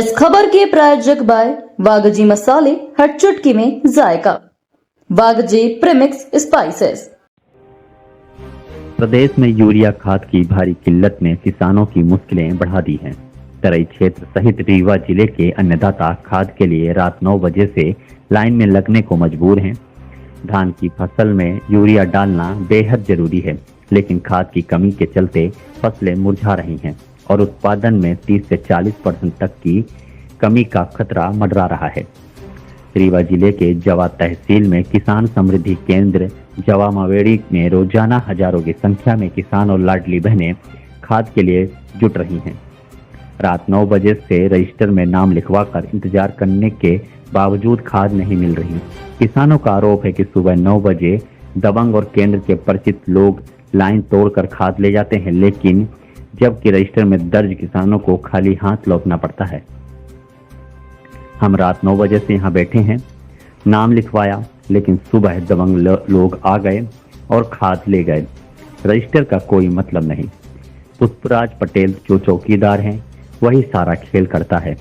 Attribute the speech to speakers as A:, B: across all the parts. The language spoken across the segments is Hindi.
A: इस खबर के प्रायोजक बाय वागजी मसाले, हर चुटकी में जायका। वागजी प्रीमिक्स स्पाइसेस।
B: प्रदेश में यूरिया खाद की भारी किल्लत ने किसानों की मुश्किलें बढ़ा दी हैं। तराई क्षेत्र सहित रीवा जिले के अन्नदाता खाद के लिए रात 9 बजे से लाइन में लगने को मजबूर हैं। धान की फसल में यूरिया डालना बेहद जरूरी है, लेकिन खाद की कमी के चलते फसलें मुरझा रही हैं और उत्पादन में 30 से 40% तक की कमी का खतरा मंडरा रहा है। रीवा जिले के जवा तहसील में किसान समृद्धि केंद्र जवा मावेड़ी में रोजाना हजारों की संख्या में किसान और लाडली बहनें खाद के लिए जुट रही हैं। रात 9 बजे से रजिस्टर में नाम लिखवाकर इंतजार करने के बावजूद खाद नहीं मिल रही। किसानों का आरोप है कि सुबह 9 बजे दबंग और केंद्र के परिचित लोग लाइन तोड़कर खाद ले जाते हैं, लेकिन जबकि रजिस्टर में दर्ज किसानों को खाली हाथ लौटना पड़ता है। हम रात 9 बजे से यहाँ बैठे हैं, नाम लिखवाया, लेकिन सुबह दबंग लोग आ गए और खाद ले गए। रजिस्टर का कोई मतलब नहीं। पुष्पराज पटेल जो चौकीदार हैं, वही सारा खेल करता है।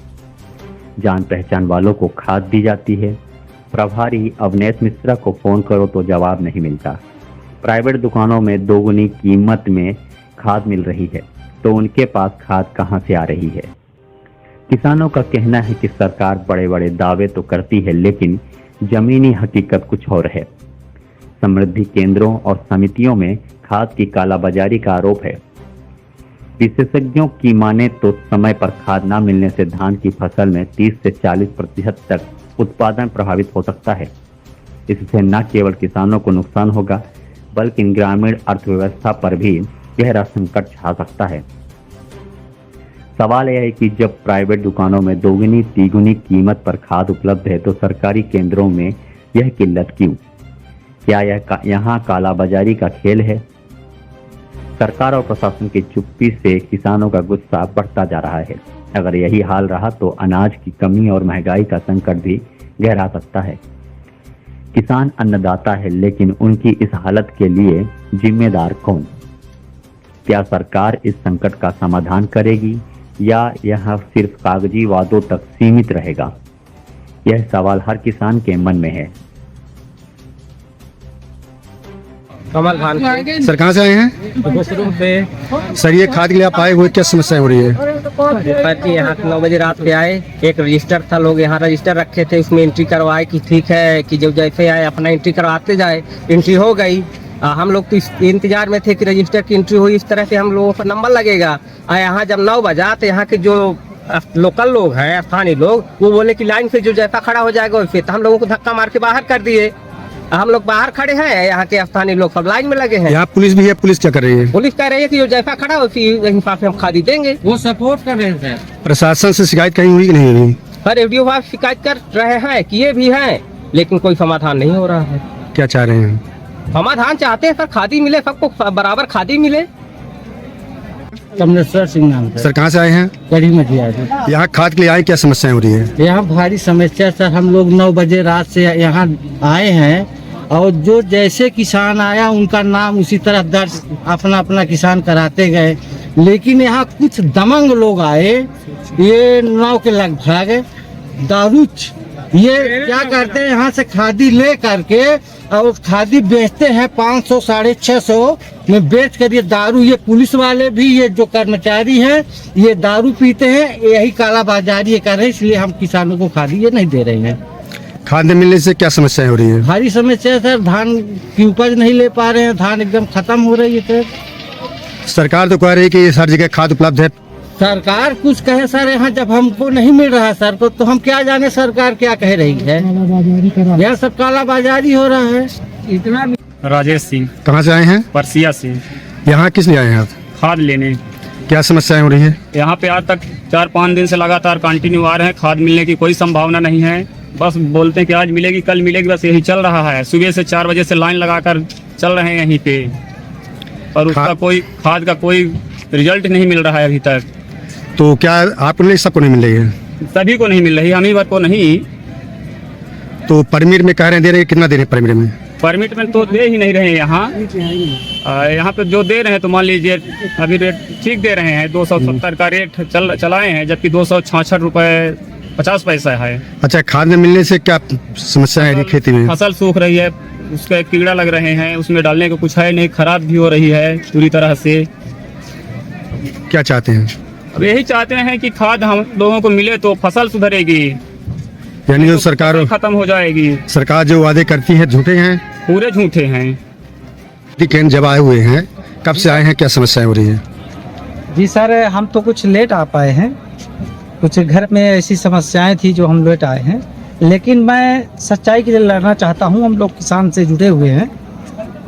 B: जान पहचान वालों को खाद दी जाती है। प्रभारी अवनेश मिश्रा को फोन करो तो जवाब नहीं मिलता। प्राइवेट दुकानों में दोगुनी कीमत में खाद मिल रही है, तो उनके पास खाद कहां से आ रही है। किसानों का कहना है कि सरकार बड़े बड़े दावे तो करती है, लेकिन जमीनी हकीकत कुछ और है। समृद्धि केंद्रों और समितियों में खाद की कालाबाजारी का आरोप है। विशेषज्ञों की माने तो समय पर खाद न मिलने से धान की फसल में 30 से 40% तक उत्पादन प्रभावित हो सकता है। इससे न केवल किसानों को नुकसान होगा, बल्कि ग्रामीण अर्थव्यवस्था पर भी गहरा संकट छा सकता है। सवाल यह है कि जब प्राइवेट दुकानों में दोगुनी तिगुनी कीमत पर खाद उपलब्ध है, तो सरकारी केंद्रों में यह किल्लत क्यों? क्या यहाँ कालाबाजारी का खेल है? सरकार और प्रशासन की चुप्पी से किसानों का गुस्सा बढ़ता जा रहा है। अगर यही हाल रहा तो अनाज की कमी और महंगाई का संकट भी गहरा सकता है। किसान अन्नदाता है, लेकिन उनकी इस हालत के लिए जिम्मेदार कौन? क्या सरकार इस संकट का समाधान करेगी या यह सिर्फ कागजी वादों तक सीमित रहेगा? यह सवाल हर किसान के मन में है।
C: कमल खान
D: सर कहाँ से आए हैं?
C: से
D: सर ये खाद के लिए आप आए हुए, क्या समस्या हो रही है?
C: यहाँ 9 बजे रात पे आए। एक रजिस्टर था, लोग यहाँ रजिस्टर रखे थे, उसमें एंट्री करवाए कि ठीक है कि जब जैसे आए अपना एंट्री करवाते जाए। एंट्री हो गई। हम लोग तो इस इंतजार में थे कि रजिस्टर की एंट्री हुई, इस तरह से हम लोगों का नंबर लगेगा। यहाँ जब 9 बजा तो यहाँ के जो लोकल लोग हैं, स्थानीय लोग, वो बोले कि लाइन पे जो जैसा खड़ा हो जाएगा वैसे, तो हम लोगों को धक्का मार के बाहर कर दिए। हम लोग बाहर खड़े हैं, यहाँ के स्थानीय लोग सब लाइन में लगे हैं।
D: यहाँ पुलिस भी है, पुलिस क्या कर रही है?
C: पुलिस कह रही है कि जो जैसा खड़ा हो उसी हिसाब से हम खादी देंगे। वो सपोर्ट कर रहे हैं।
D: प्रशासन से शिकायत कहीं हुई कि नहीं हुई?
C: सर एडीओ साहब शिकायत कर रहे हैं, किए भी हैं, लेकिन कोई समाधान नहीं हो रहा है।
D: क्या चाह रहे हैं?
C: समाधान चाहते हैं सर, खादी मिले, सबको बराबर खादी मिले।
E: कमलेश्वर सिंह नाम
D: सर कहाँ से आए हैं?
E: कड़ी में दिया।
D: यहाँ खाद के लिए आए, क्या समस्याएं हो रही है?
E: यहाँ भारी समस्या सर, हम लोग 9 बजे रात से यहाँ आए हैं और जो जैसे किसान आया उनका नाम उसी तरह दर्ज अपना अपना किसान कराते गए, लेकिन यहाँ कुछ दमंग लोग आए, ये 9 के लगभग दारूच, ये क्या करते हैं, यहाँ से खादी ले करके और खादी बेचते हैं 500 650 में बेच कर ये दारू, ये पुलिस वाले भी, ये जो कर्मचारी हैं, ये दारू पीते हैं, यही कालाबाजारी ये कर रहे हैं। इसलिए हम किसानों को खादी ये नहीं दे रहे हैं।
D: खाद न मिलने से क्या समस्याएं हो रही है?
E: भारी समस्या है सर, धान की उपज नहीं ले पा रहे हैं, धान एकदम खत्म हो रही है सर।
D: सरकार तो कह रही है कि हर जगह खाद उपलब्ध है।
E: सरकार कुछ कहे सर, यहाँ जब हमको नहीं मिल रहा सर तो हम क्या जाने सरकार क्या कह रही है। यह सब कालाबाजारी हो रहा है।
C: इतना
F: राजेश सिंह
D: कहाँ से आए हैं?
F: परसिया से।
D: यहाँ किस लिए आए हैं आप?
F: खाद लेने।
D: क्या समस्याएं हो रही है?
F: यहाँ पे आज तक 4-5 दिन से लगातार कंटिन्यू आ रहे हैं, खाद मिलने की कोई संभावना नहीं है। बस बोलते हैं कि आज मिलेगी कल मिलेगी, बस यही चल रहा है। सुबह से 4 बजे से लाइन लगाकर चल रहे हैं यहीं पे, और उसका कोई खाद का कोई रिजल्ट नहीं मिल रहा है अभी तक।
D: तो क्या आपको नहीं, सबको नहीं मिल रही है?
F: सभी को नहीं मिल रही, हम ही बार को नहीं।
D: तो परमिट में कह रहे हैं दे रहे हैं, कितना दे रहे हैं परमिट में?
F: परमिट में तो दे ही नहीं रहे हैं यहाँ पे जो दे रहे हैं तो मान लीजिए अभी रेट ठीक दे रहे हैं, 270 का रेट चलाए हैं, जबकि 266 रुपये 50 पैसा है।
D: अच्छा, खाद न मिलने से क्या समस्या है खेती में?
F: फसल सूख रही है, उसके कीड़ा लग रहे हैं, उसमें डालने को कुछ है नहीं, खराब भी हो रही है पूरी तरह से।
D: क्या चाहते हैं?
F: अब यही चाहते हैं कि खाद हम लोगों को मिले तो फसल सुधरेगी,
D: यानी जो सरकार
F: खत्म हो जाएगी।
D: सरकार जो वादे करती है झूठे हैं,
F: पूरे झूठे हैं।
D: केंद्र जब आए हुए हैं, कब से आए हैं, क्या समस्याएं हो रही है?
E: जी सर, हम तो कुछ लेट आ पाए हैं, कुछ घर में ऐसी समस्याएं थी जो हम लेट आए हैं, लेकिन मैं सच्चाई के लिए लड़ना चाहता हूं। हम लोग किसान से जुड़े हुए हैं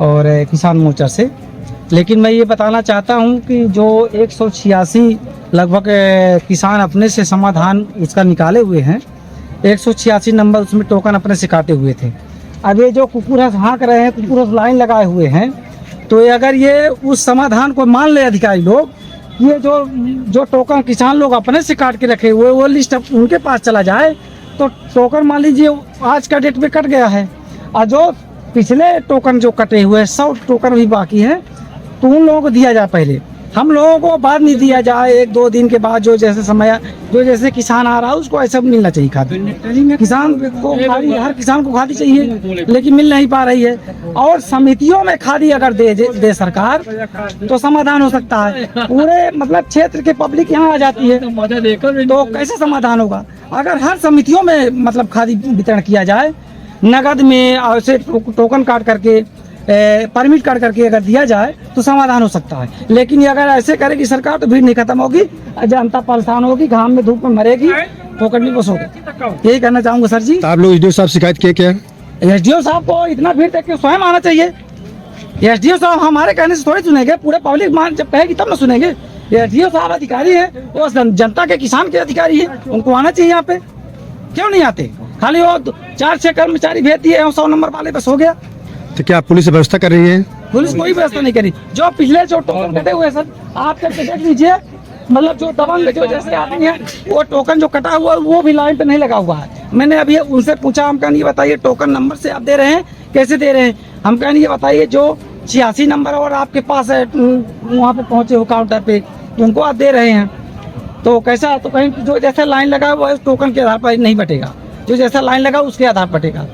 E: और किसान मोर्चा से, लेकिन मैं ये बताना चाहता हूं कि जो 186 लगभग किसान अपने से समाधान उसका निकाले हुए हैं, 186 नंबर उसमें टोकन अपने से काटे हुए थे। अब ये जो कुकुरस हाँक रहे हैं, कुकुरस लाइन लगाए हुए हैं, तो अगर ये उस समाधान को मान ले अधिकारी लोग, ये जो टोकन किसान लोग अपने से काट के रखे हुए, वो लिस्ट उनके पास चला जाए तो टोकन मान लीजिए आज का डेट पे कट गया है, और जो पिछले टोकन जो कटे हुए 100 टोकन भी बाकी हैं, तो उन लोगों को दिया जाए पहले, हम लोगों को बाद नहीं दिया जाए। 1-2 दिन के बाद जो जैसे समय, जो जैसे किसान आ रहा है उसको ऐसा मिलना चाहिए खाद। किसान को खादी, हर किसान को खादी चाहिए, लेकिन मिल नहीं पा रही है। और समितियों में खादी अगर दे सरकार तो समाधान हो सकता है। पूरे मतलब क्षेत्र के पब्लिक यहाँ आ जाती है तो कैसे समाधान होगा? अगर हर समितियों में मतलब खादी वितरण किया जाए, नगद में और से टोकन काट करके, परमिट काट करके अगर दिया जाए तो समाधान हो सकता है। लेकिन ये अगर ऐसे करेगी सरकार तो भीड़ नहीं खत्म होगी, जनता परेशान होगी, घाम में धूप में मरेगी, फोकट में बस होगा। यही कहना चाहूंगा सर जी।
D: तो आप लोग एसडीओ साहब शिकायत किए क्या?
E: एसडीओ साहब को इतना भीड़ देख के स्वयं आना चाहिए। एसडीओ साहब हमारे कहने से थोड़ी सुनेंगे, पूरे पब्लिक मान जब कहेगी तब ना सुनेंगे। एसडीओ साहब अधिकारी है, वो जनता के, किसान के अधिकारी है, उनको आना चाहिए यहाँ पे। क्यों नहीं आते? खाली वो 4-6 कर्मचारी भेज दिए 100 नंबर वाले, बस हो गया।
D: तो क्या पुलिस व्यवस्था कर रही है?
E: पुलिस कोई व्यवस्था नहीं करी। जो पिछले जो टोकन कटे हुए सर, आप करके देख लीजिए, मतलब जो दबंग जो जैसे आदमी है, वो टोकन जो कटा हुआ वो भी लाइन पे नहीं लगा हुआ है। मैंने अभी उनसे पूछा, हम कहने ये बताइए टोकन नंबर से आप दे रहे हैं, कैसे दे रहे हैं? हम कहने ये बताइए जो 86 नंबर और आपके पास है, वहाँ पे पहुँचे हो काउंटर पे, उनको आप दे रहे हैं तो कैसा? तो कहीं जो जैसा लाइन लगा वो टोकन के आधार पर नहीं बटेगा, जो जैसा लाइन लगा उसके आधार पर बटेगा।